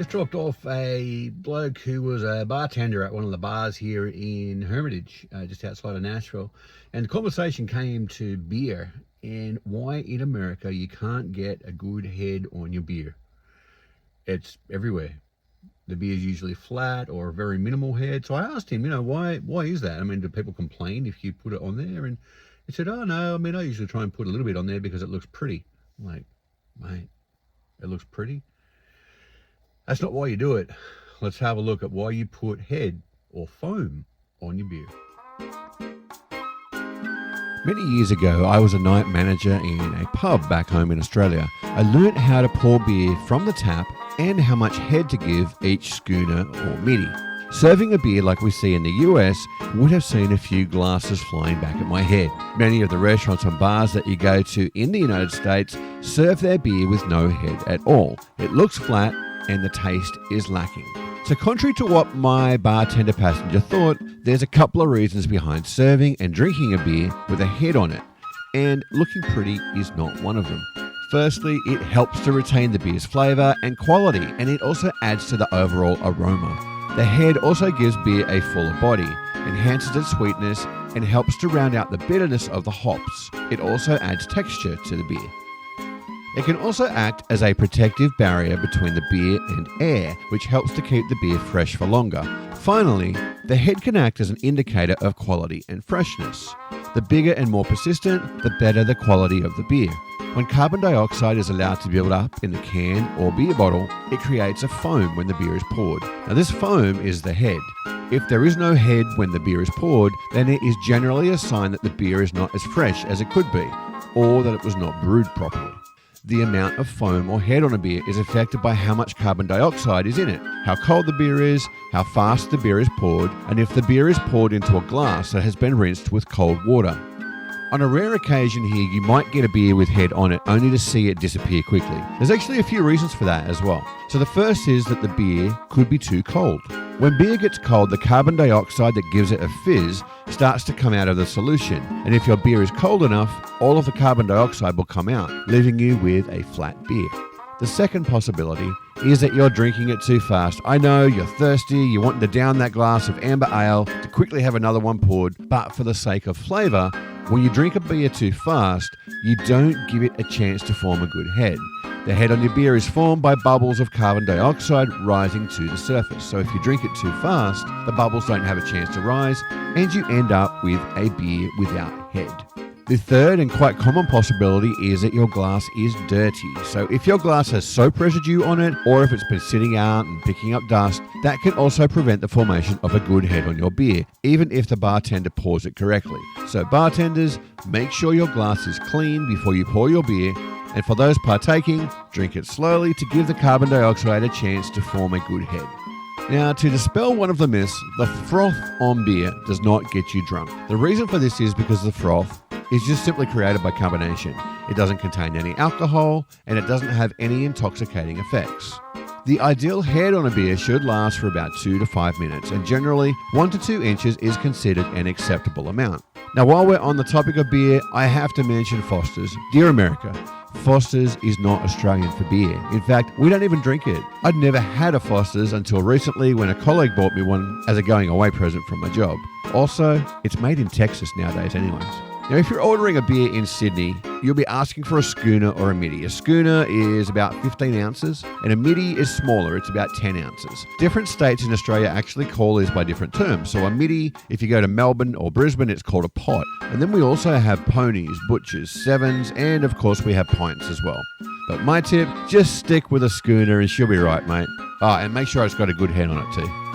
Just dropped off a bloke who was a bartender at one of the bars here in Hermitage, just outside of Nashville. And the conversation came to beer and why in America you can't get a good head on your beer. It's everywhere. The beer's usually flat or a very minimal head. So I asked him, why is that? I mean, do people complain if you put it on there? And he said, oh, no, I mean, I usually try and put a little bit on there because it looks pretty. I'm like, mate, it looks pretty? That's not why you do it. Let's have a look at why you put head or foam on your beer. Many years ago, I was a night manager in a pub back home in Australia. I learnt how to pour beer from the tap and how much head to give each schooner or middy. Serving a beer like we see in the US would have seen a few glasses flying back at my head. Many of the restaurants and bars that you go to in the United States serve their beer with no head at all. It looks flat and the taste is lacking. So contrary to what my bartender passenger thought, there's a couple of reasons behind serving and drinking a beer with a head on it, and looking pretty is not one of them. Firstly, it helps to retain the beer's flavour and quality, and it also adds to the overall aroma. The head also gives beer a fuller body, enhances its sweetness, and helps to round out the bitterness of the hops. It also adds texture to the beer. It can also act as a protective barrier between the beer and air, which helps to keep the beer fresh for longer. Finally, the head can act as an indicator of quality and freshness. The bigger and more persistent, the better the quality of the beer. When carbon dioxide is allowed to build up in the can or beer bottle, it creates a foam when the beer is poured. Now this foam is the head. If there is no head when the beer is poured, then it is generally a sign that the beer is not as fresh as it could be, or that it was not brewed properly. The amount of foam or head on a beer is affected by how much carbon dioxide is in it, how cold the beer is, how fast the beer is poured, and if the beer is poured into a glass that has been rinsed with cold water. On a rare occasion here, you might get a beer with head on it only to see it disappear quickly. There's actually a few reasons for that as well. So the first is that the beer could be too cold. When beer gets cold, the carbon dioxide that gives it a fizz starts to come out of the solution. And if your beer is cold enough, all of the carbon dioxide will come out, leaving you with a flat beer. The second possibility is that you're drinking it too fast. I know you're thirsty, you're wanting to down that glass of amber ale to quickly have another one poured, but for the sake of flavour, when you drink a beer too fast, you don't give it a chance to form a good head. The head on your beer is formed by bubbles of carbon dioxide rising to the surface. So if you drink it too fast, the bubbles don't have a chance to rise and you end up with a beer without head. The third and quite common possibility is that your glass is dirty. So if your glass has soap residue on it, or if it's been sitting out and picking up dust, that can also prevent the formation of a good head on your beer, even if the bartender pours it correctly. So bartenders, make sure your glass is clean before you pour your beer, and for those partaking, drink it slowly to give the carbon dioxide a chance to form a good head. Now, to dispel one of the myths, the froth on beer does not get you drunk. The reason for this is because the froth is just simply created by carbonation. It doesn't contain any alcohol and it doesn't have any intoxicating effects. The ideal head on a beer should last for about 2 to 5 minutes, and generally 1 to 2 inches is considered an acceptable amount. Now, while we're on the topic of beer, I have to mention Foster's. Dear America, Foster's is not Australian for beer. In fact, we don't even drink it. I'd never had a Foster's until recently when a colleague bought me one as a going away present from my job. Also, it's made in Texas nowadays anyways. Now, if you're ordering a beer in Sydney, you'll be asking for a schooner or a middy. A schooner is about 15 ounces and a middy is smaller, it's about 10 ounces. Different states in Australia actually call these by different terms. So a middy, if you go to Melbourne or Brisbane, it's called a pot. And then we also have ponies, butchers, sevens, and of course we have pints as well. But my tip, just stick with a schooner and she'll be right, mate. And make sure it's got a good head on it too.